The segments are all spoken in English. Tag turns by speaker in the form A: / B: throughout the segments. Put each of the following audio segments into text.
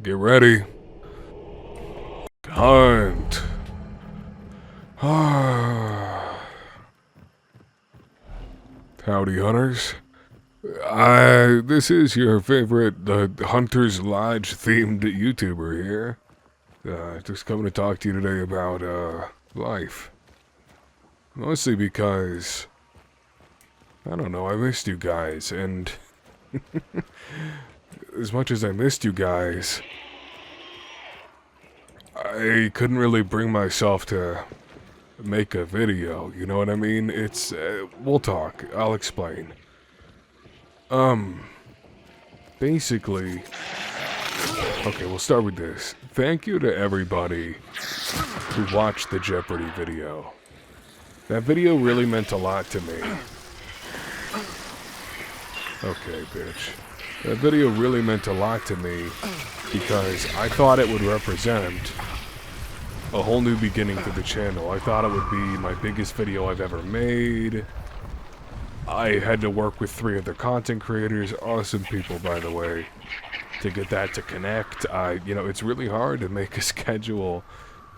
A: Get ready. Hunt. Howdy, hunters. This is your favorite Hunter's Lodge themed YouTuber here. Just coming to talk to you today about life. Mostly because, I don't know, I missed you guys, and as much as I missed you guys, I couldn't really bring myself to make a video, you know what I mean? It's, we'll talk, I'll explain. Basically, okay, we'll start with this. Thank you to everybody who watched the Jeopardy video. That video really meant a lot to me. Okay, bitch. That video really meant a lot to me because I thought it would represent a whole new beginning to the channel. I thought it would be my biggest video I've ever made. I had to work with 3 other content creators, awesome people by the way, to get that to connect. You know, it's really hard to make a schedule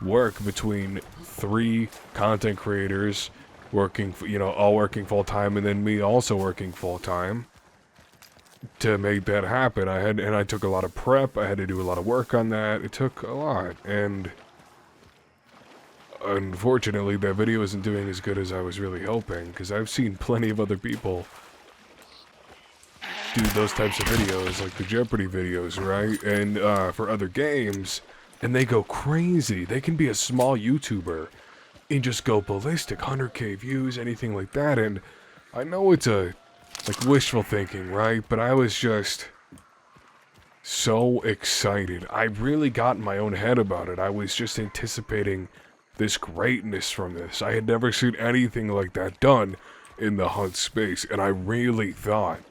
A: work between 3 content creators working, you know, all working full time, and then me also working full time to make that happen. I took a lot of prep. I had to do a lot of work on that. It took a lot, and unfortunately that video isn't doing as good as I was really hoping, because I've seen plenty of other people do those types of videos, like the Jeopardy videos, right? And for other games, and they go crazy. They can be a small YouTuber and just go ballistic, 100k views, anything like that. And I know it's like wishful thinking, right? But I was just so excited. I really got in my own head about it. I was just anticipating this greatness from this. I had never seen anything like that done in the hunt space, and I really thought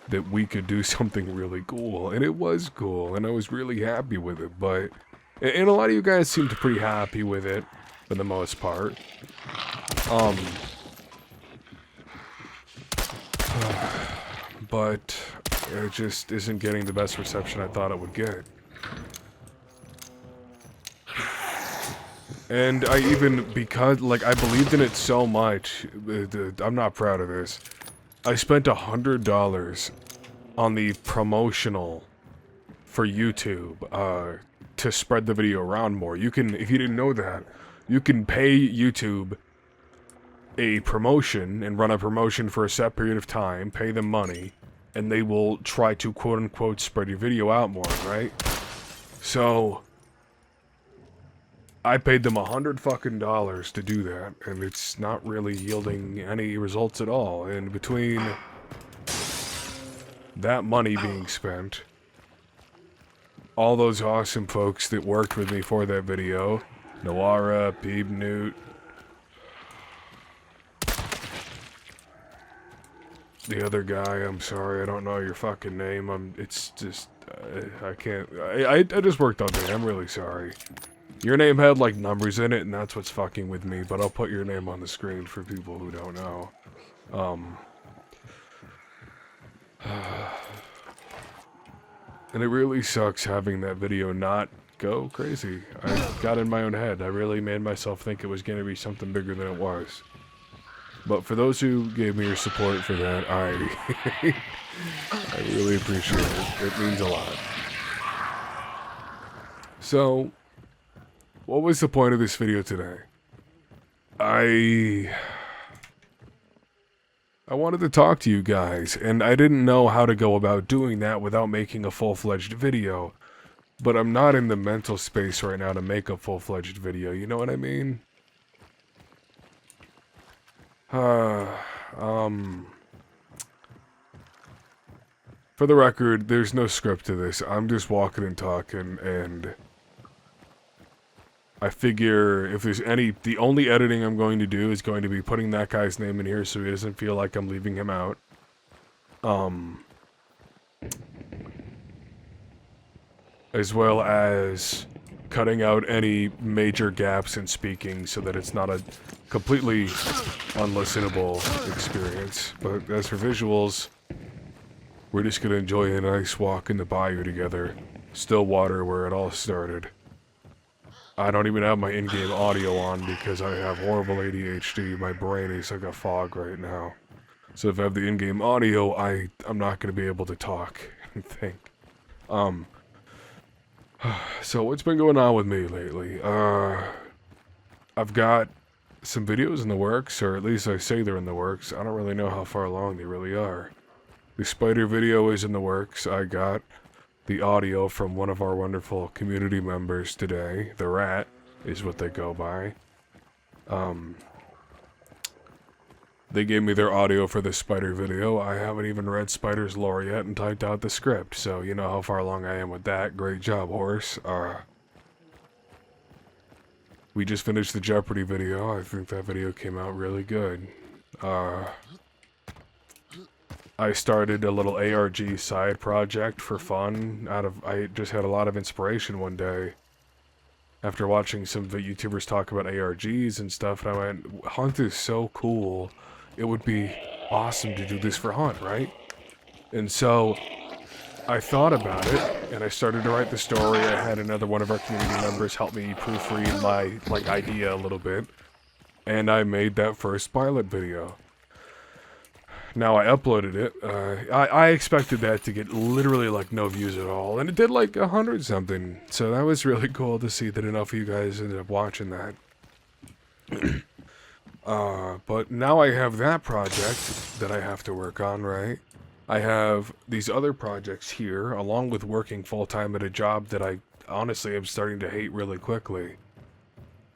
A: that we could do something really cool, and it was cool, and I was really happy with it. But and a lot of you guys seemed pretty happy with it for the most part. But it just isn't getting the best reception I thought it would get. And I even, because, like, I believed in it so much, I'm not proud of this. I spent $100 on the promotional for YouTube, to spread the video around more. You can, if you didn't know that, you can pay YouTube a promotion and run a promotion for a set period of time, pay them money, and they will try to quote-unquote spread your video out more, right? So I paid them $100 to do that, and it's not really yielding any results at all. And between that money being spent, all those awesome folks that worked with me for that video, Noara, Peeb, Newt, the other guy, I'm sorry, I don't know your fucking name. It's just, I can't, I just worked all day, I'm really sorry. Your name had, like, numbers in it, and that's what's fucking with me, but I'll put your name on the screen for people who don't know. And it really sucks having that video not go crazy. I got in my own head. I really made myself think it was going to be something bigger than it was. But for those who gave me your support for that, I really appreciate it. It means a lot. So, what was the point of this video today? I wanted to talk to you guys, and I didn't know how to go about doing that without making a full-fledged video. But I'm not in the mental space right now to make a full-fledged video, you know what I mean? For the record, there's no script to this. I'm just walking and talking, and I figure if there's the only editing I'm going to do is going to be putting that guy's name in here so he doesn't feel like I'm leaving him out. As well as cutting out any major gaps in speaking so that it's not a completely unlistenable experience. But as for visuals, we're just gonna enjoy a nice walk in the bayou together. Stillwater, where it all started. I don't even have my in-game audio on because I have horrible ADHD. My brain is like a fog right now. So if I have the in-game audio, I'm not going to be able to talk and think. So what's been going on with me lately? I've got some videos in the works, or at least I say they're in the works. I don't really know how far along they really are. The spider video is in the works. I got the audio from one of our wonderful community members today. The Rat is what they go by. They gave me their audio for the spider video. I haven't even read Spider's lore yet and typed out the script, so you know how far along I am with that. Great job, horse. We just finished the Jeopardy video. I think that video came out really good. I started a little ARG side project for fun. I just had a lot of inspiration one day after watching some YouTubers talk about ARGs and stuff, and I went, Hunt is so cool. It would be awesome to do this for Hunt, right? And so I thought about it, and I started to write the story. I had another one of our community members help me proofread my idea a little bit, and I made that first pilot video. Now I uploaded it. I expected that to get literally no views at all, and it did 100 something. So that was really cool to see that enough of you guys ended up watching that. But now I have that project that I have to work on, right? I have these other projects here, along with working full-time at a job that I honestly am starting to hate really quickly.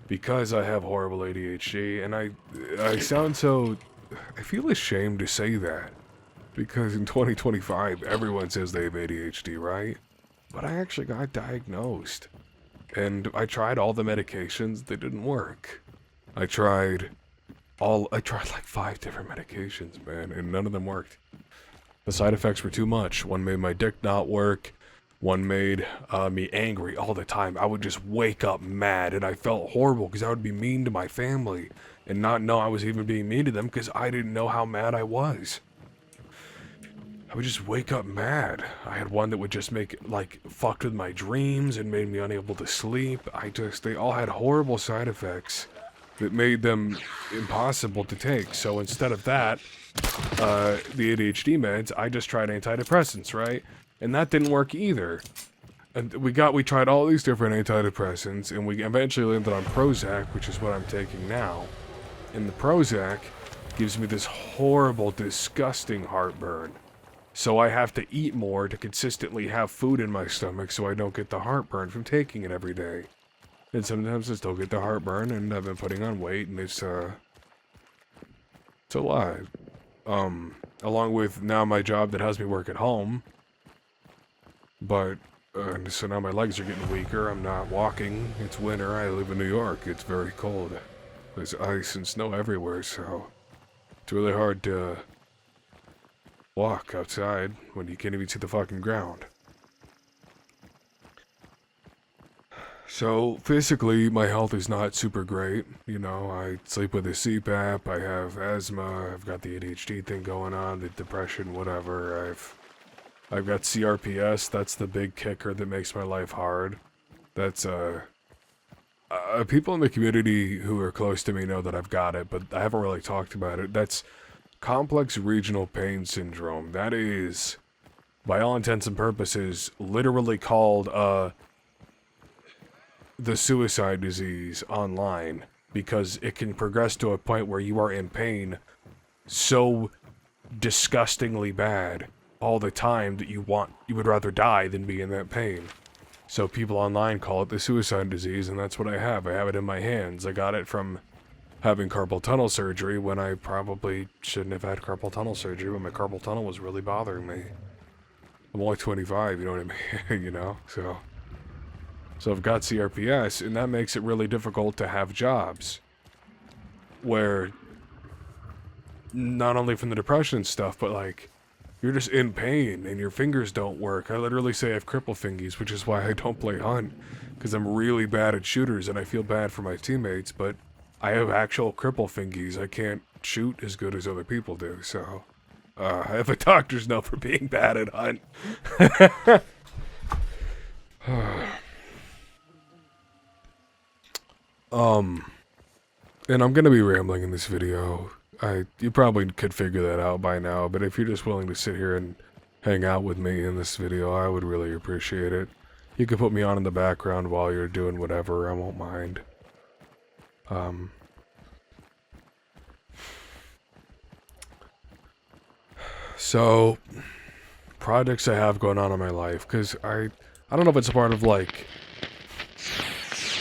A: Because I have horrible ADHD, and I sound so... I feel ashamed to say that. Because in 2025, everyone says they have ADHD, right? But I actually got diagnosed. And I tried all the medications, they didn't work. I tried 5 different medications, man, and none of them worked. The side effects were too much. One made my dick not work. One made me angry all the time. I would just wake up mad, and I felt horrible because I would be mean to my family and not know I was even being mean to them because I didn't know how mad I was. I would just wake up mad. I had one that would just fucked with my dreams and made me unable to sleep. They all had horrible side effects that made them impossible to take. So instead of that, the ADHD meds, I just tried antidepressants, right? And that didn't work either. And we tried all these different antidepressants, and we eventually landed on Prozac, which is what I'm taking now. And the Prozac gives me this horrible, disgusting heartburn. So I have to eat more to consistently have food in my stomach so I don't get the heartburn from taking it every day. And sometimes I still get the heartburn, and I've been putting on weight, and it's a lot. Along with now my job that has me work at home. But, so now my legs are getting weaker, I'm not walking, it's winter, I live in New York, it's very cold. There's ice and snow everywhere, so it's really hard to walk outside when you can't even see the fucking ground. So, physically, my health is not super great. You know, I sleep with a CPAP, I have asthma, I've got the ADHD thing going on, the depression, whatever. I've got CRPS, that's the big kicker that makes my life hard. That's, people in the community who are close to me know that I've got it, but I haven't really talked about it. That's complex regional pain syndrome. That is, by all intents and purposes, literally called, the suicide disease online, because it can progress to a point where you are in pain so disgustingly bad all the time that you would rather die than be in that pain. So people online call it the suicide disease, and that's what I have. I have it in my hands. I got it from having carpal tunnel surgery when I probably shouldn't have had carpal tunnel surgery, but my carpal tunnel was really bothering me. I'm only 25, you know what I mean? You know, so I've got CRPS, and that makes it really difficult to have jobs where not only from the depression stuff, but you're just in pain and your fingers don't work. I literally say I have cripple fingies, which is why I don't play Hunt, because I'm really bad at shooters and I feel bad for my teammates, but I have actual cripple fingies. I can't shoot as good as other people do, so I have a doctor's note for being bad at Hunt. And I'm gonna be rambling in this video. You probably could figure that out by now, but if you're just willing to sit here and hang out with me in this video, I would really appreciate it. You could put me on in the background while you're doing whatever, I won't mind. So, projects I have going on in my life, because I don't know if it's a part of, like,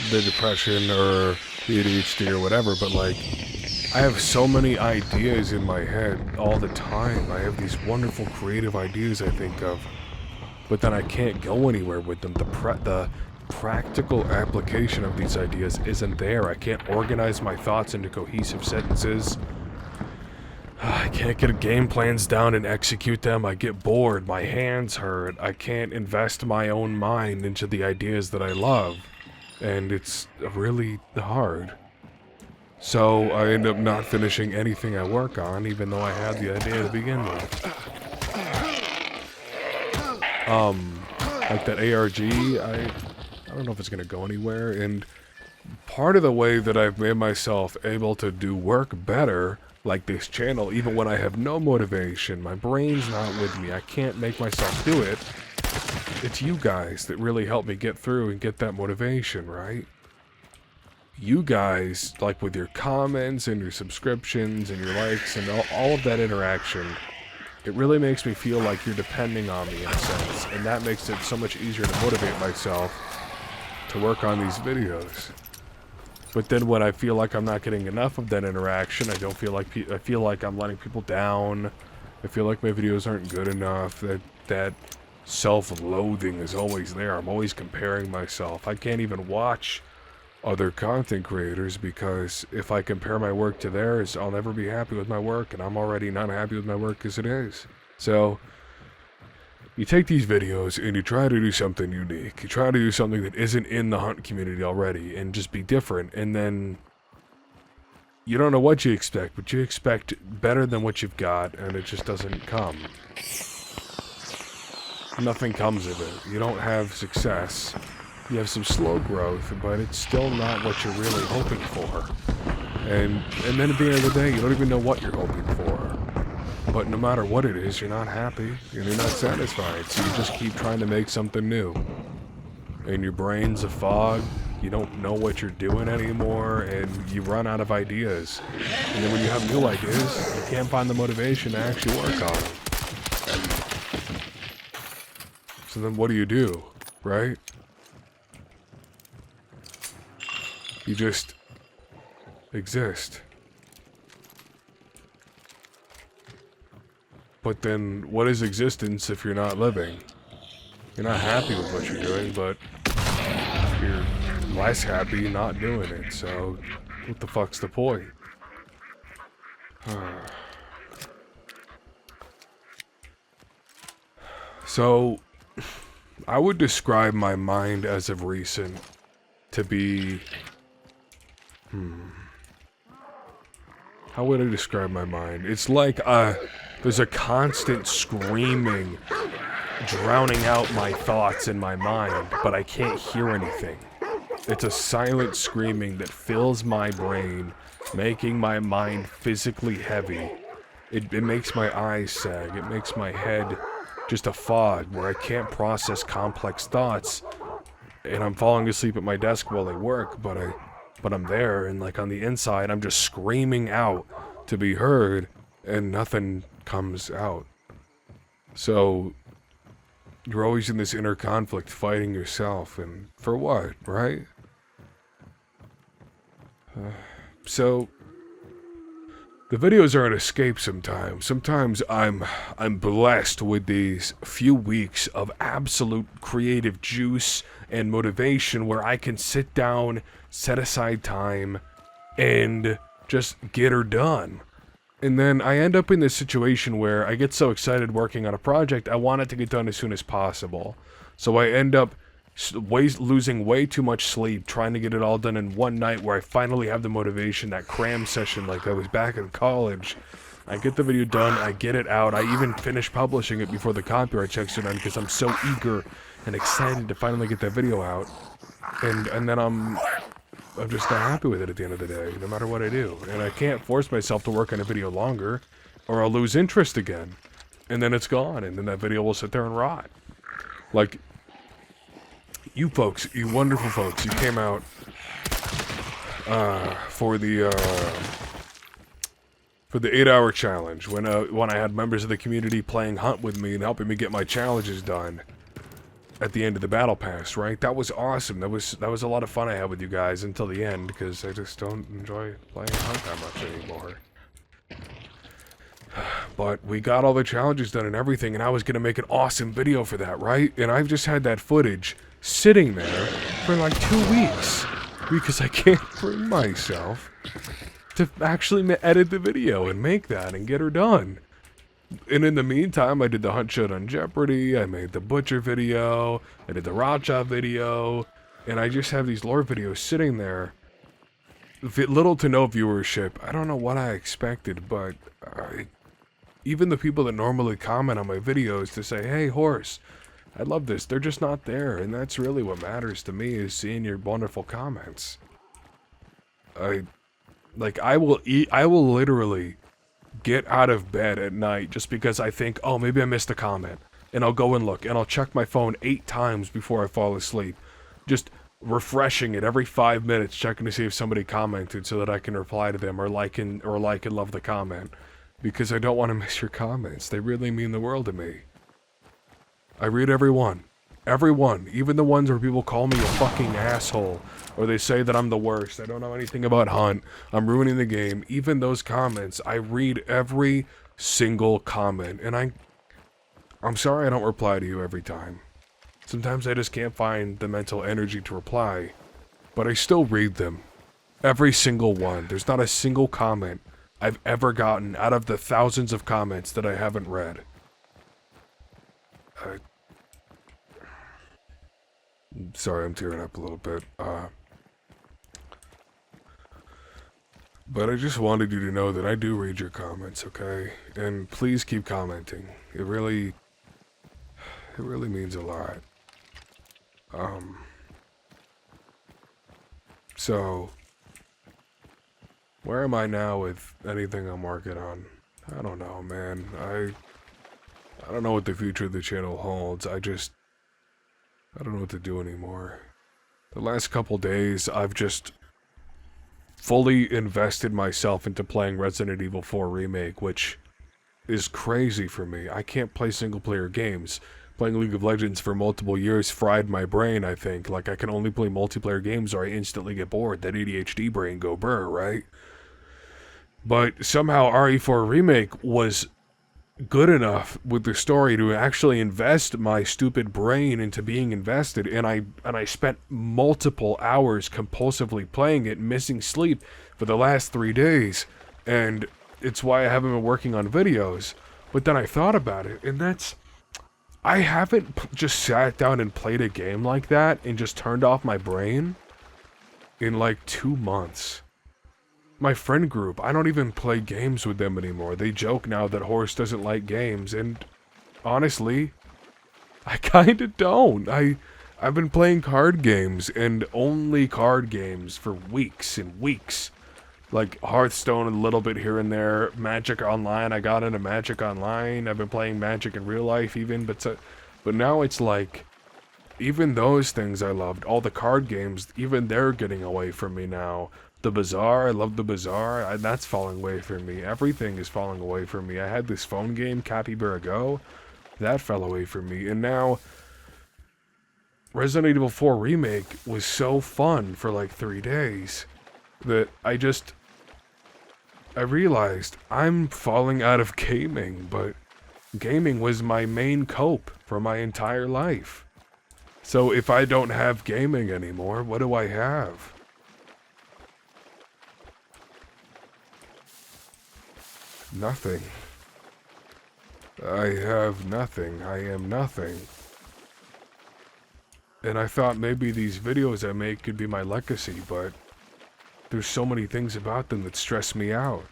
A: the depression or the ADHD or whatever, but, like, I have so many ideas in my head all the time. I have these wonderful creative ideas I think of, but then I can't go anywhere with them. The practical application of these ideas isn't there. I can't organize my thoughts into cohesive sentences. I can't get game plans down and execute them. I get bored. My hands hurt. I can't invest my own mind into the ideas that I love. And it's really hard. So I end up not finishing anything I work on, even though I had the idea to begin with. Like that ARG, I don't know if it's gonna go anywhere, and part of the way that I've made myself able to do work better, like this channel, even when I have no motivation, my brain's not with me, I can't make myself do it, it's you guys that really help me get through and get that motivation, right? You guys, like with your comments and your subscriptions and your likes and all of that interaction, it really makes me feel like you're depending on me in a sense, and that makes it so much easier to motivate myself to work on these videos. But then when I feel like I'm not getting enough of that interaction, I feel like I'm letting people down. I feel like my videos aren't good enough. That self-loathing is always there. I'm always comparing myself. I can't even watch other content creators because if I compare my work to theirs, I'll never be happy with my work, and I'm already not happy with my work as it is. So you take these videos and you try to do something unique. You try to do something that isn't in the hunt community already and just be different, and then you don't know what you expect, but you expect better than what you've got, and it just doesn't come. Nothing comes of it. You don't have success. You have some slow growth, but it's still not what you're really hoping for. And then at the end of the day, you don't even know what you're hoping for. But no matter what it is, you're not happy, and you're not satisfied, so you just keep trying to make something new. And your brain's a fog, you don't know what you're doing anymore, and you run out of ideas. And then when you have new ideas, you can't find the motivation to actually work on them. So then what do? Right? You just exist. But then, what is existence if you're not living? You're not happy with what you're doing, but you're less happy not doing it, so what the fuck's the point? So, I would describe my mind as of recent to be... How would I describe my mind? It's like there's a constant screaming, drowning out my thoughts in my mind, but I can't hear anything. It's a silent screaming that fills my brain, making my mind physically heavy. It makes my eyes sag, it makes my head just a fog where I can't process complex thoughts, and I'm falling asleep at my desk while I work, but I'm there, and like on the inside, I'm just screaming out to be heard, and nothing comes out. So, you're always in this inner conflict fighting yourself, and for what, right? So, the videos are an escape sometimes. Sometimes I'm blessed with these few weeks of absolute creative juice and motivation where I can sit down, set aside time, and just get her done. And then I end up in this situation where I get so excited working on a project, I want it to get done as soon as possible. So I end up losing way too much sleep trying to get it all done in one night where I finally have the motivation, that cram session like I was back in college. I get the video done, I get it out, I even finish publishing it before the copyright checks are done because I'm so eager and excited to finally get that video out. And then I'm just not happy with it at the end of the day, no matter what I do. And I can't force myself to work on a video longer, or I'll lose interest again. And then it's gone, and then that video will sit there and rot. Like, you folks, you wonderful folks, you came out for the 8-hour challenge when I had members of the community playing Hunt with me and helping me get my challenges done at the end of the battle pass, right? That was awesome. That was a lot of fun I had with you guys until the end, because I just don't enjoy playing Hunt that much anymore. But we got all the challenges done and everything, and I was gonna make an awesome video for that, right? And I've just had that footage sitting there for like 2 weeks because I can't bring myself to actually edit the video and make that and get her done. And in the meantime, I did the Hunt Showdown on Jeopardy, I made the Butcher video, I did the Racha video, and I just have these lore videos sitting there. Little to no viewership. I don't know what I expected, but even the people that normally comment on my videos to say, hey, Horse, I love this, they're just not there, and that's really what matters to me, is seeing your wonderful comments. I will literally get out of bed at night just because I think, oh, maybe I missed a comment, and I'll go and look, and I'll check my phone 8 times before I fall asleep, just refreshing it every 5 minutes, checking to see if somebody commented so that I can reply to them or like and love the comment, because I don't want to miss your comments. They really mean the world to me. I read every one, even the ones where people call me a fucking asshole, or they say that I'm the worst, I don't know anything about Hunt, I'm ruining the game. Even those comments, I read every single comment, and I'm sorry I don't reply to you every time. Sometimes I just can't find the mental energy to reply, but I still read them. Every single one. There's not a single comment I've ever gotten out of the thousands of comments that I haven't read. Sorry, I'm tearing up a little bit. But I just wanted you to know that I do read your comments, okay? And please keep commenting. It really means a lot. So, where am I now with anything I'm working on? I don't know, man. I don't know what the future of the channel holds. I don't know what to do anymore. The last couple days, I've just fully invested myself into playing Resident Evil 4 Remake, which is crazy for me. I can't play single-player games. Playing League of Legends for multiple years fried my brain, I think. Like, I can only play multiplayer games or I instantly get bored. That ADHD brain go brr, right? But somehow RE4 Remake was good enough with the story to actually invest my stupid brain into being invested, and I spent multiple hours compulsively playing it, missing sleep for the last 3 days, and it's why I haven't been working on videos. But then I thought about it, and I haven't just sat down and played a game like that and just turned off my brain in like 2 months. My friend group, I don't even play games with them anymore. They joke now that Horse doesn't like games, and honestly, I kinda don't. I've been playing card games, and only card games, for weeks and weeks. Like Hearthstone a little bit here and there. Magic Online, I got into Magic Online. I've been playing Magic in real life even, but now it's like, even those things I loved, all the card games, even they're getting away from me now. The Bazaar, I love the Bazaar, that's falling away from me. Everything is falling away from me. I had this phone game, Capybara Go, that fell away from me. And now, Resident Evil 4 Remake was so fun for like 3 days that I realized I'm falling out of gaming, but gaming was my main cope for my entire life. So if I don't have gaming anymore, what do I have? Nothing. I have nothing. I am nothing. And I thought maybe these videos I make could be my legacy, but there's so many things about them that stress me out.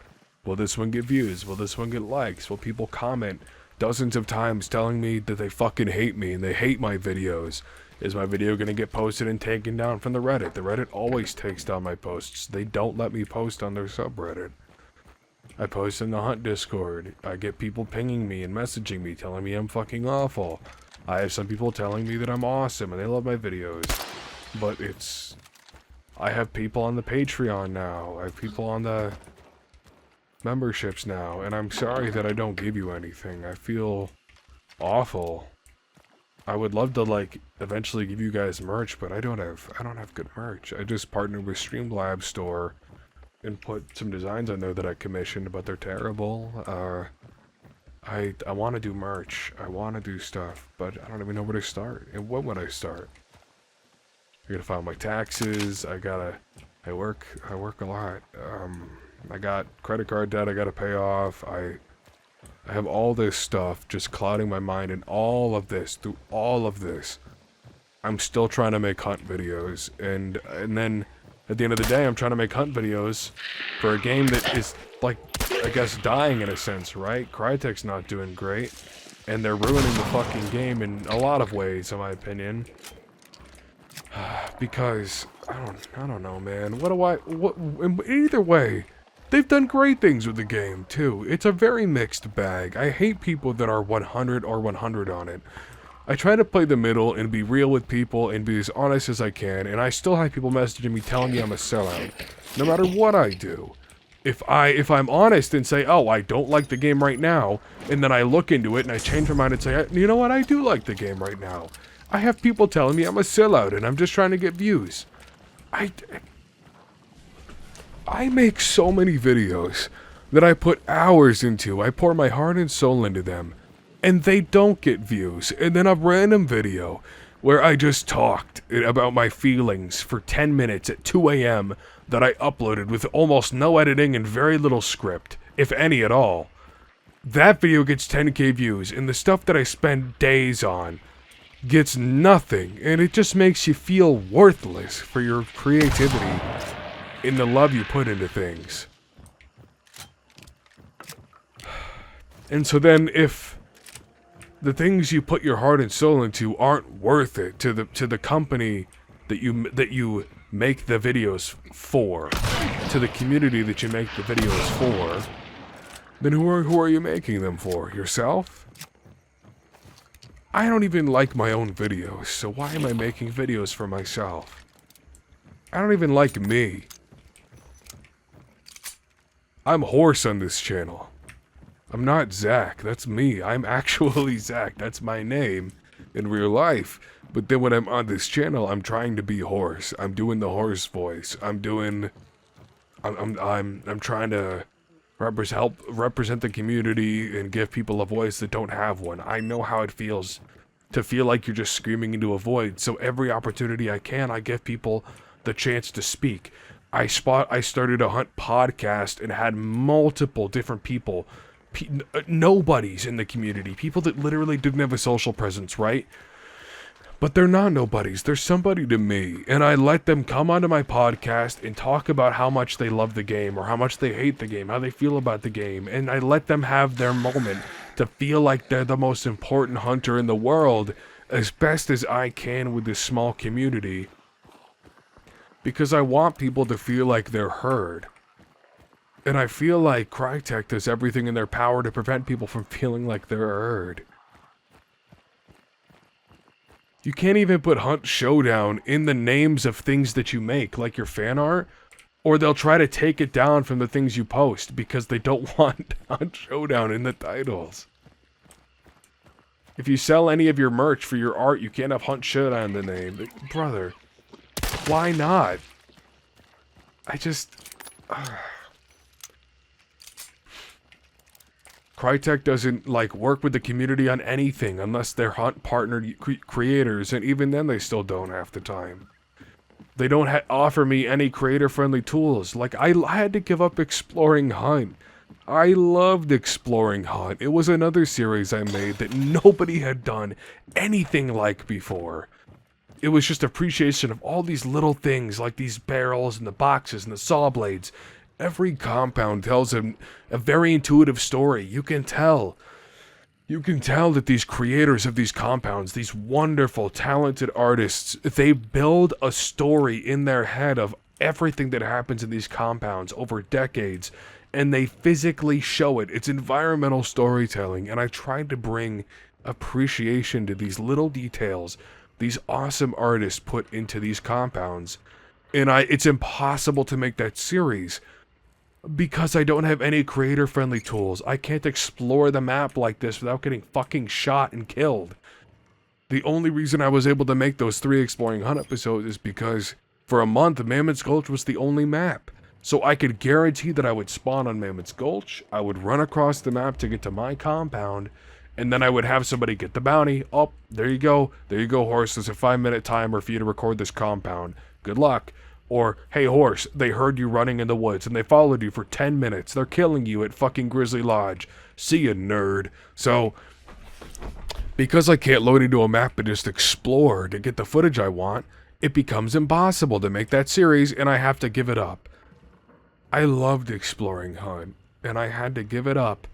A: Will this one get views? Will this one get likes? Will people comment dozens of times telling me that they fucking hate me and they hate my videos. Is my video gonna get posted and taken down from the Reddit? The Reddit always takes down my posts. They don't let me post on their subreddit. I post in the Hunt Discord. I get people pinging me and messaging me telling me I'm fucking awful. I have some people telling me that I'm awesome and they love my videos. But it's... I have people on the Patreon now. I have people on the memberships now. And I'm sorry that I don't give you anything. I feel awful. I would love to, like, eventually give you guys merch, but I don't have good merch. I just partnered with Streamlabs Store and put some designs on there that I commissioned, but they're terrible. I want to do merch. I want to do stuff, but I don't even know where to start. And when would I start? I gotta file my taxes. I work a lot. I got credit card debt I gotta pay off. I have all this stuff just clouding my mind, and through all of this, I'm still trying to make hunt videos, and then at the end of the day, I'm trying to make hunt videos for a game that is, like, I guess dying in a sense, right? Crytek's not doing great, and they're ruining the fucking game in a lot of ways, in my opinion. Because I don't know, man. Either way, they've done great things with the game, too. It's a very mixed bag. I hate people that are 100 or 100 on it. I try to play the middle and be real with people and be as honest as I can, and I still have people messaging me telling me I'm a sellout, no matter what I do. If I'm honest and say, oh, I don't like the game right now, and then I look into it and I change my mind and say, you know what, I do like the game right now. I have people telling me I'm a sellout and I'm just trying to get views. I make so many videos that I put hours into. I pour my heart and soul into them, and they don't get views. And then a random video where I just talked about my feelings for 10 minutes at 2 a.m. that I uploaded with almost no editing and very little script, if any at all. That video gets 10k views, and the stuff that I spend days on gets nothing, and it just makes you feel worthless for your creativity and the love you put into things. And so then if the things you put your heart and soul into aren't worth it to the company that you make the videos for, to the community that you make the videos for, then who are you making them for? Yourself? I don't even like my own videos, so why am I making videos for myself? I don't even like me. I'm Horse on this channel. I'm not Zach, that's me. I'm actually Zach, that's my name in real life. But then when I'm on this channel, I'm trying to be Horse. I'm doing the Horse voice. I'm trying to help represent the community and give people a voice that don't have one. I know how it feels to feel like you're just screaming into a void. So every opportunity I can, I give people the chance to speak. I started a hunt podcast and had multiple different people, nobodies in the community, people that literally didn't have a social presence, right? But they're not nobodies, they're somebody to me, and I let them come onto my podcast and talk about how much they love the game, or how much they hate the game, how they feel about the game, and I let them have their moment to feel like they're the most important hunter in the world, as best as I can with this small community, because I want people to feel like they're heard. And I feel like Crytek does everything in their power to prevent people from feeling like they're heard. You can't even put Hunt Showdown in the names of things that you make, like your fan art, or they'll try to take it down from the things you post because they don't want Hunt Showdown in the titles. If you sell any of your merch for your art, you can't have Hunt Showdown in the name. Brother, why not? Crytek doesn't, like, work with the community on anything unless they're Hunt partnered creators, and even then they still don't half the time. They don't offer me any creator-friendly tools. Like, I had to give up Exploring Hunt. I loved Exploring Hunt. It was another series I made that nobody had done anything like before. It was just appreciation of all these little things, like these barrels and the boxes and the saw blades. Every compound tells a very intuitive story. You can tell You can tell that these creators of these compounds, these wonderful, talented artists, they build a story in their head of everything that happens in these compounds over decades, and they physically show it. It's environmental storytelling, and I tried to bring appreciation to these little details these awesome artists put into these compounds. And it's impossible to make that series because I don't have any creator-friendly tools. I can't explore the map like this without getting fucking shot and killed. The only reason I was able to make those 3 Exploring Hunt episodes is because for a month, Mammoth's Gulch was the only map. So I could guarantee that I would spawn on Mammoth's Gulch, I would run across the map to get to my compound, and then I would have somebody get the bounty. Oh, there you go, horse, there's a 5-minute timer for you to record this compound. Good luck. Or, hey horse, they heard you running in the woods and they followed you for 10 minutes. They're killing you at fucking Grizzly Lodge. See ya, nerd. So, because I can't load into a map and just explore to get the footage I want, it becomes impossible to make that series and I have to give it up. I loved Exploring Hunt, and I had to give it up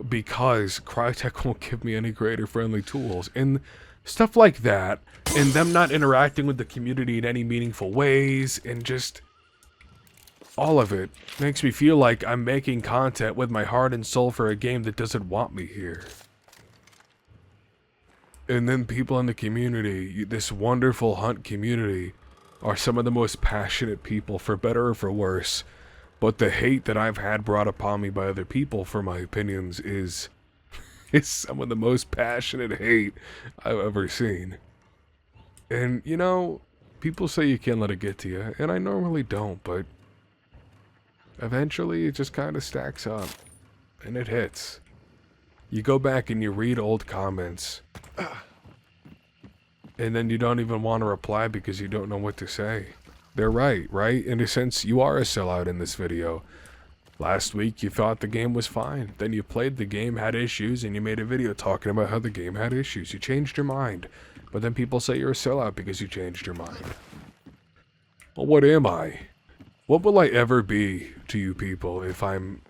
A: because Crytek won't give me any creator-friendly tools. And stuff like that, and them not interacting with the community in any meaningful ways, and just all of it makes me feel like I'm making content with my heart and soul for a game that doesn't want me here. And then people in the community, this wonderful hunt community, are some of the most passionate people, for better or for worse. But the hate that I've had brought upon me by other people for my opinions is some of the most passionate hate I've ever seen. And, you know, people say you can't let it get to you, and I normally don't, but eventually it just kind of stacks up, and it hits. You go back and you read old comments, and then you don't even want to reply because you don't know what to say. They're right? In a sense, you are a sellout in this video. Last week, you thought the game was fine. Then you played the game, had issues, and you made a video talking about how the game had issues. You changed your mind. But then people say you're a sellout because you changed your mind. Well, what am I? What will I ever be to you people if I'm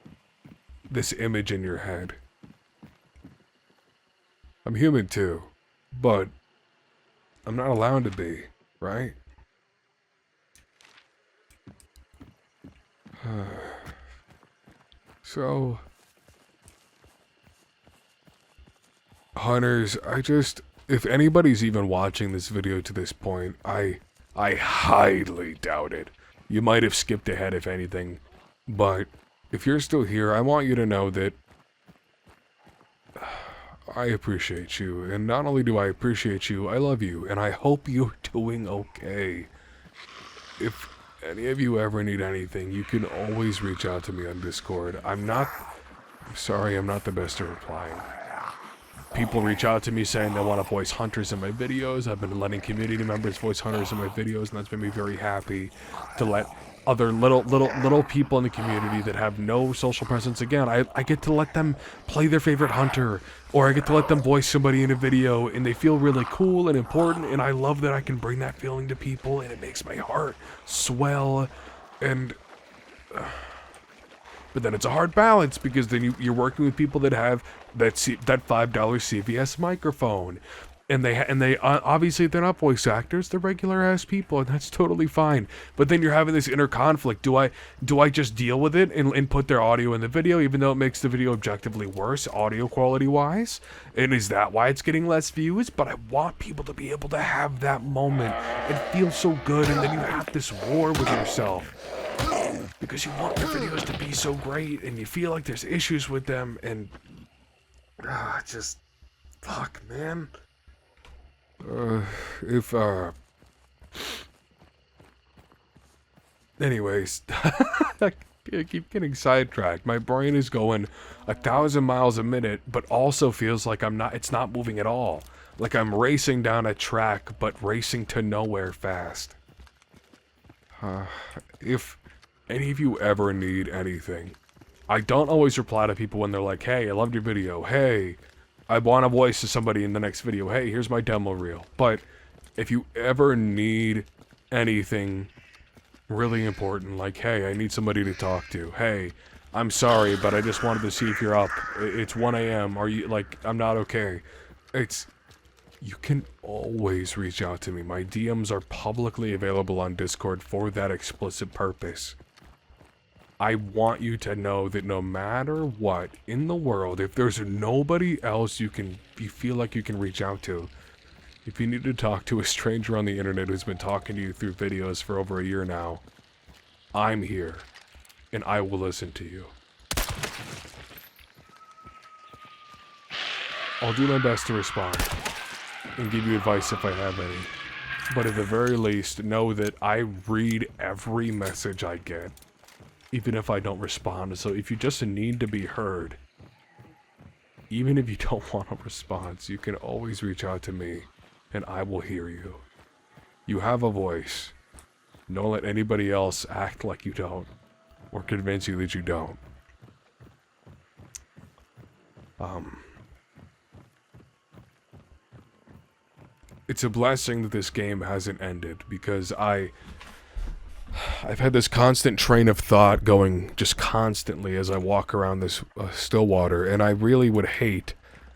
A: this image in your head? I'm human too, but I'm not allowed to be, right? So, hunters, if anybody's even watching this video to this point, I highly doubt it. You might have skipped ahead if anything, but if you're still here, I want you to know that I appreciate you, and not only do I appreciate you, I love you, and I hope you're doing okay. If any of you ever need anything, you can always reach out to me on Discord. I'm sorry, I'm not the best at replying. People reach out to me saying they want to voice hunters in my videos. I've been letting community members voice hunters in my videos, and that's made me very happy to let other little people in the community that have no social presence. Again, I get to let them play their favorite hunter, or I get to let them voice somebody in a video, and they feel really cool and important, and I love that I can bring that feeling to people, and it makes my heart swell. And but then it's a hard balance, because then you're working with people that have that $5 CVS microphone. And they obviously they're not voice actors, they're regular ass people, and that's totally fine. But then you're having this inner conflict. Do I just deal with it and put their audio in the video, even though it makes the video objectively worse audio quality wise? And is that why it's getting less views? But I want people to be able to have that moment and feel so good, and then you have this war with yourself because you want your videos to be so great, and you feel like there's issues with them, and just fuck, man. Anyways, I keep getting sidetracked. My brain is going 1,000 miles a minute, but also feels like it's not moving at all. Like I'm racing down a track, but racing to nowhere fast. If any of you ever need anything, I don't always reply to people when they're like, hey, I loved your video. Hey, I want a voice to somebody in the next video. Hey, here's my demo reel. But if you ever need anything really important, like, hey, I need somebody to talk to. Hey, I'm sorry, but I just wanted to see if you're up. It's 1 a.m. Are you, like, I'm not okay. You can always reach out to me. My DMs are publicly available on Discord for that explicit purpose. I want you to know that no matter what in the world, if there's nobody else you feel like you can reach out to, if you need to talk to a stranger on the internet who's been talking to you through videos for over a year now, I'm here, and I will listen to you. I'll do my best to respond, and give you advice if I have any. But at the very least, know that I read every message I get, even if I don't respond. So if you just need to be heard, even if you don't want a response, you can always reach out to me, and I will hear you. You have a voice. Don't let anybody else act like you don't, or convince you that you don't. It's a blessing that this game hasn't ended, because I've had this constant train of thought going just constantly as I walk around this Stillwater, and I really would hate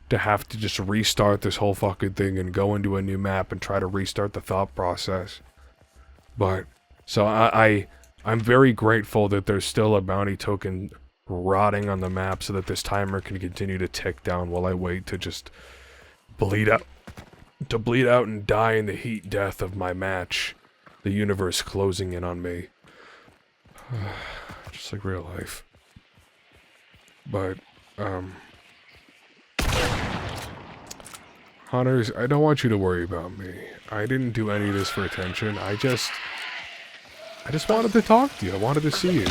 A: to have to just restart this whole fucking thing and go into a new map and try to restart the thought process. But, so I'm very grateful that there's still a bounty token rotting on the map so that this timer can continue to tick down while I wait to just bleed out and die in the heat death of my match. The universe closing in on me. Just like real life. But, Hunters, I don't want you to worry about me. I didn't do any of this for attention. I just wanted to talk to you. I wanted to see you.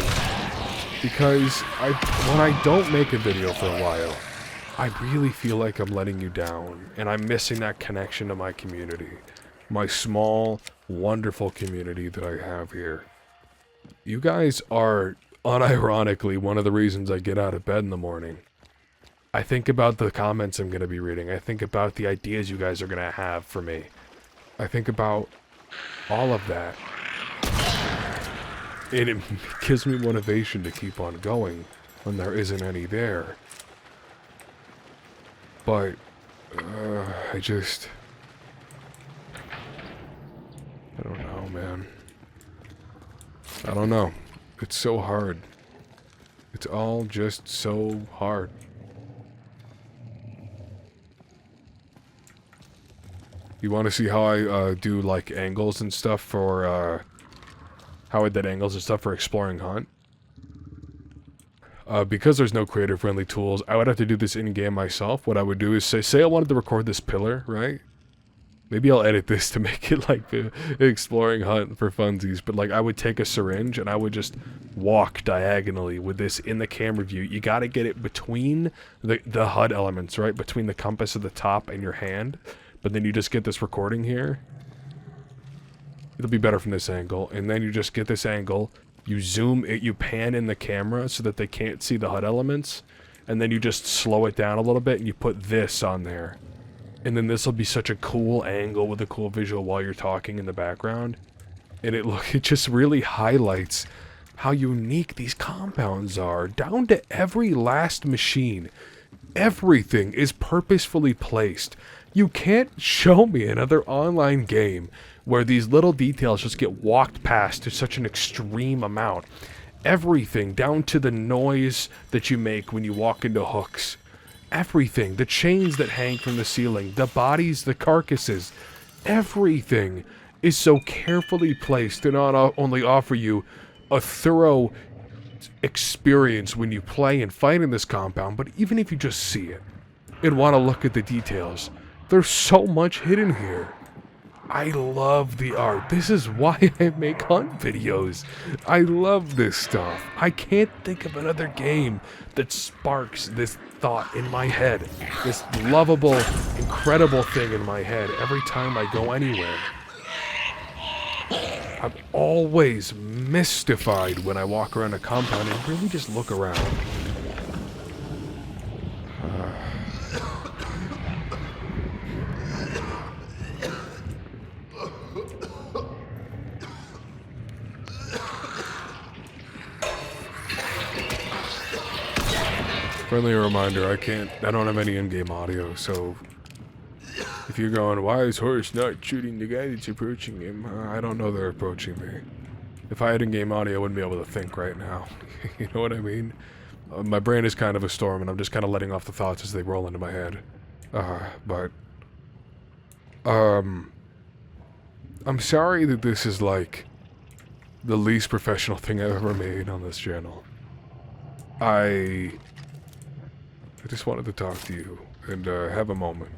A: Because when I don't make a video for a while, I really feel like I'm letting you down, and I'm missing that connection to my community. My small, wonderful community that I have here. You guys are, unironically, one of the reasons I get out of bed in the morning. I think about the comments I'm going to be reading. I think about the ideas you guys are going to have for me. I think about all of that. And it gives me motivation to keep on going when there isn't any there. But, I don't know, man. I don't know. It's so hard. It's all just so hard. You want to see how I do, like, angles and stuff for, how I did angles and stuff for Exploring Hunt? Because there's no creator-friendly tools, I would have to do this in-game myself. What I would do is say I wanted to record this pillar, right? Maybe I'll edit this to make it like the Exploring Hunt for funsies, but like I would take a syringe and I would just walk diagonally with this in the camera view. You gotta get it between the HUD elements, right? Between the compass at the top and your hand. But then you just get this recording here. It'll be better from this angle. And then you just get this angle. You zoom it, you pan in the camera so that they can't see the HUD elements. And then you just slow it down a little bit and you put this on there. And then this will be such a cool angle with a cool visual while you're talking in the background. And it just really highlights how unique these compounds are. Down to every last machine. Everything is purposefully placed. You can't show me another online game where these little details just get walked past to such an extreme amount. Everything, down to the noise that you make when you walk into hooks. Everything, the chains that hang from the ceiling, the bodies, the carcasses, everything is so carefully placed to not only offer you a thorough experience when you play and fight in this compound, but even if you just see it and want to look at the details, there's so much hidden here. I love the art. This is why I make hunt videos. I love this stuff. I can't think of another game that sparks this thought in my head. This lovable, incredible thing in my head every time I go anywhere. I'm always mystified when I walk around a compound and really just look around. Friendly reminder, I don't have any in-game audio, so if you're going, why is Horace not shooting the guy that's approaching him? I don't know they're approaching me. If I had in-game audio, I wouldn't be able to think right now. You know what I mean? My brain is kind of a storm, and I'm just kind of letting off the thoughts as they roll into my head. I'm sorry that this is like the least professional thing I've ever made on this channel. I just wanted to talk to you and have a moment.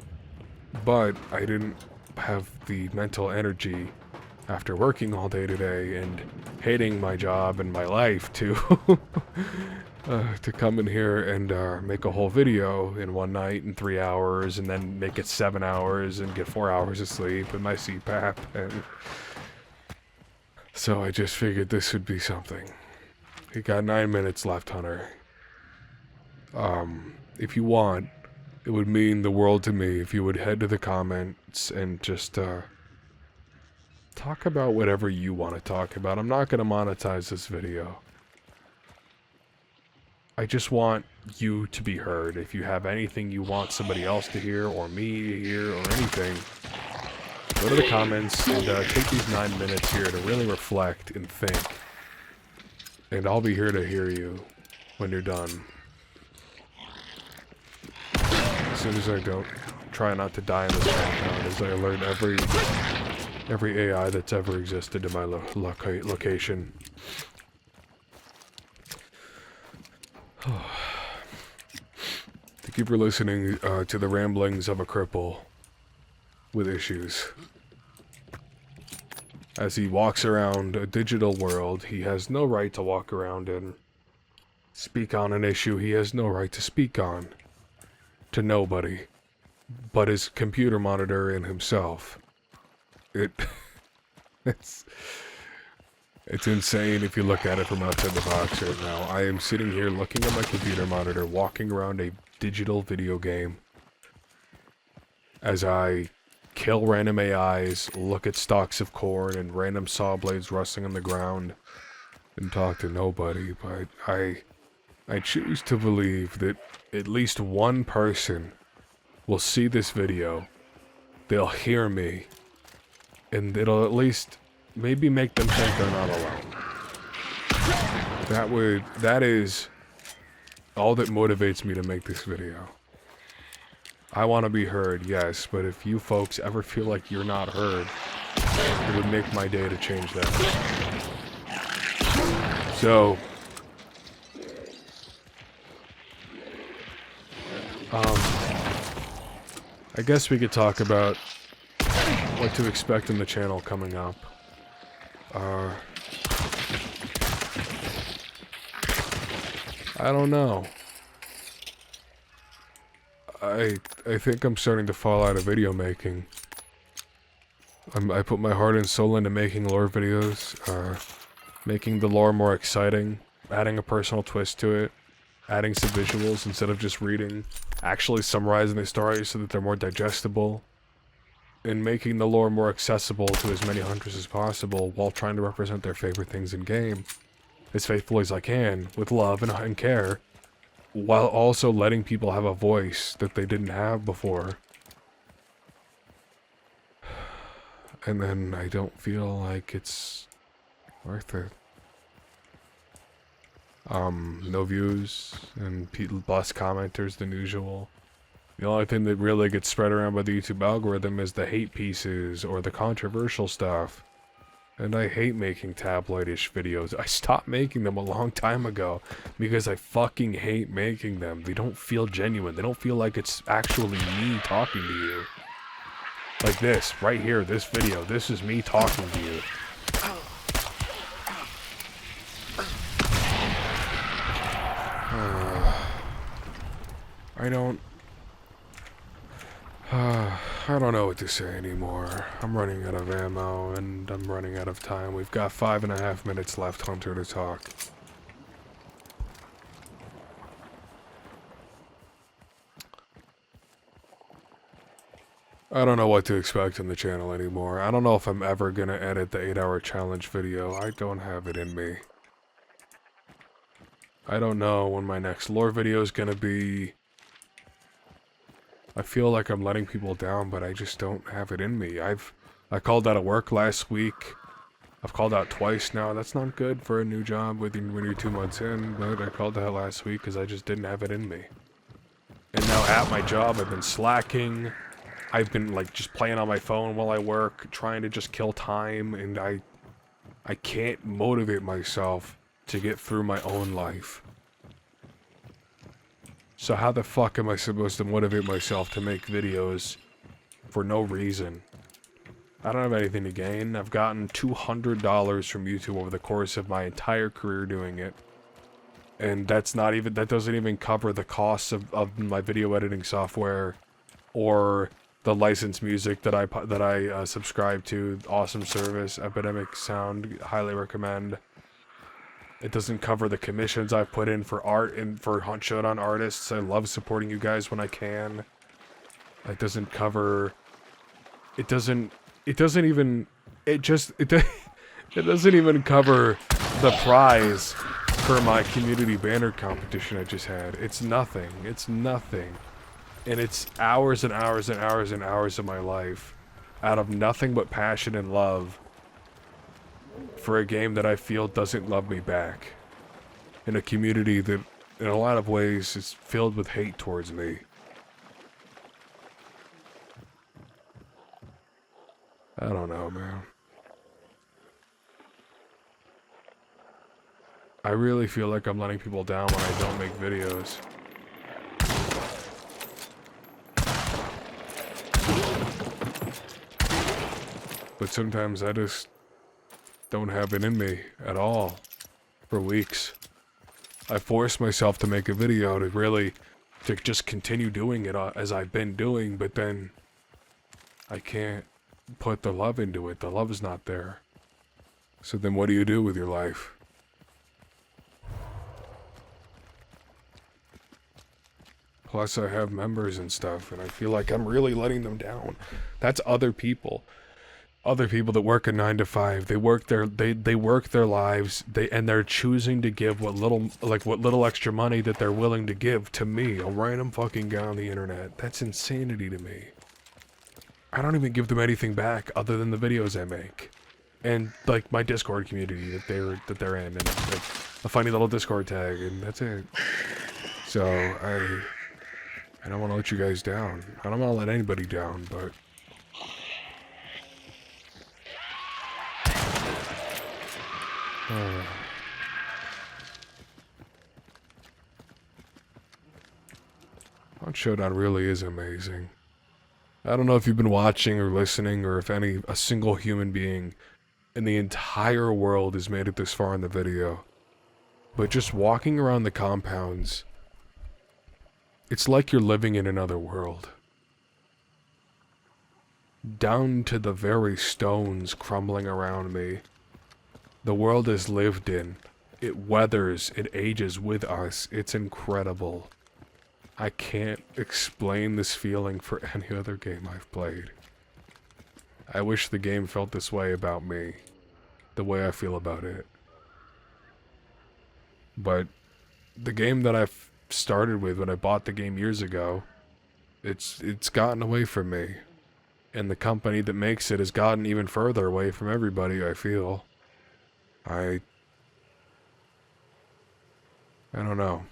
A: But I didn't have the mental energy after working all day today and hating my job and my life to to come in here and make a whole video in one night in 3 hours and then make it 7 hours and get 4 hours of sleep and my CPAP. And so I just figured this would be something. You got 9 minutes left, Hunter. If you want, it would mean the world to me if you would head to the comments and just talk about whatever you want to talk about. I'm not going to monetize this video. I just want you to be heard. If you have anything you want somebody else to hear or me to hear or anything, go to the comments and take these 9 minutes here to really reflect and think. And I'll be here to hear you when you're done. As soon as I don't try not to die in this compound, as I alert every AI that's ever existed in my location. Thank you for listening to the ramblings of a cripple with issues. As he walks around a digital world he has no right to walk around in, speak on an issue he has no right to speak on, to nobody but his computer monitor and himself. It's insane if you look at it from outside the box right now. I am sitting here looking at my computer monitor, walking around a digital video game as I kill random AIs, look at stalks of corn and random saw blades rustling on the ground, and talk to nobody. But I choose to believe that at least one person will see this video, they'll hear me, and it'll at least maybe make them think they're not alone. That is all that motivates me to make this video. I want to be heard, yes, but if you folks ever feel like you're not heard, it would make my day to change that. So, I guess we could talk about what to expect in the channel coming up. I don't know. I think I'm starting to fall out of video making. I put my heart and soul into making lore videos, making the lore more exciting, adding a personal twist to it, adding some visuals instead of just reading, actually summarizing the story so that they're more digestible, and making the lore more accessible to as many hunters as possible while trying to represent their favorite things in game as faithfully as I can, with love and care, while also letting people have a voice that they didn't have before. And then I don't feel like it's worth it. No views and less commenters than usual. The only thing that really gets spread around by the YouTube algorithm is the hate pieces or the controversial stuff. And I hate making tabloid-ish videos. I stopped making them a long time ago because I fucking hate making them. They don't feel genuine. They don't feel like it's actually me talking to you. Like this, right here, this video. This is me talking to you. I don't know what to say anymore. I'm running out of ammo and I'm running out of time. We've got 5.5 minutes left, Hunter, to talk. I don't know what to expect on the channel anymore. I don't know if I'm ever gonna edit the 8-hour challenge video. I don't have it in me. I don't know when my next lore video is gonna be. I feel like I'm letting people down, but I just don't have it in me. I called out of work last week. I've called out twice now. That's not good for a new job when you're 2 months in, but I called out last week because I just didn't have it in me. And now at my job, I've been slacking. I've been like just playing on my phone while I work, trying to just kill time, and I can't motivate myself to get through my own life. So how the fuck am I supposed to motivate myself to make videos for no reason? I don't have anything to gain. I've gotten $200 from YouTube over the course of my entire career doing it. And that doesn't even cover the costs of my video editing software or the licensed music that I subscribe to. Awesome service, Epidemic Sound, highly recommend. It doesn't cover the commissions I've put in for art and for Showdown artists. I love supporting you guys when I can. It doesn't cover. It doesn't even cover the prize for my community banner competition I just had. It's nothing. It's nothing. And it's hours and hours and hours and hours of my life out of nothing but passion and love for a game that I feel doesn't love me back. In a community that, in a lot of ways, is filled with hate towards me. I don't know, man. I really feel like I'm letting people down when I don't make videos. But sometimes I just don't have it in me at all for weeks. I force myself to make a video to just continue doing it as I've been doing, but then I can't put the love into it. The love is not there. So then what do you do with your life? Plus I have members and stuff, and I feel like I'm really letting them down. That's other people. Other people that work a 9 to 5. They work their lives. And they're choosing to give what little extra money that they're willing to give to me, a random fucking guy on the internet. That's insanity to me. I don't even give them anything back other than the videos I make. And like my Discord community that they're in, and like a funny little Discord tag, and that's it. So I don't want to let you guys down. I don't want to let anybody down, but Showdown really is amazing. I don't know if you've been watching or listening, or if a single human being in the entire world has made it this far in the video. But just walking around the compounds, it's like you're living in another world. Down to the very stones crumbling around me. The world is lived in. It weathers, it ages with us. It's incredible. I can't explain this feeling for any other game I've played. I wish the game felt this way about me, the way I feel about it. But the game that I've started with when I bought the game years ago, it's gotten away from me. And the company that makes it has gotten even further away from everybody, I feel. I don't know.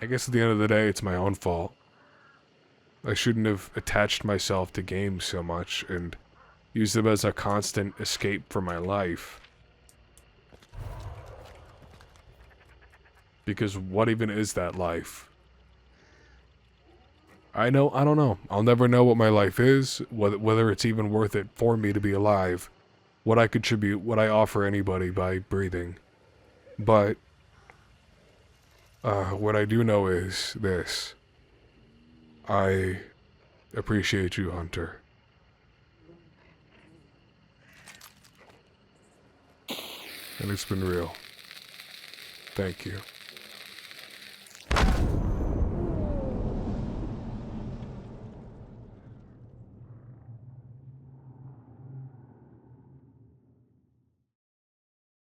A: I guess at the end of the day, it's my own fault. I shouldn't have attached myself to games so much and used them as a constant escape for my life. Because what even is that life? I don't know. I'll never know what my life is, whether it's even worth it for me to be alive, what I contribute, what I offer anybody by breathing. But what I do know is this. I appreciate you, Hunter. And it's been real. Thank you.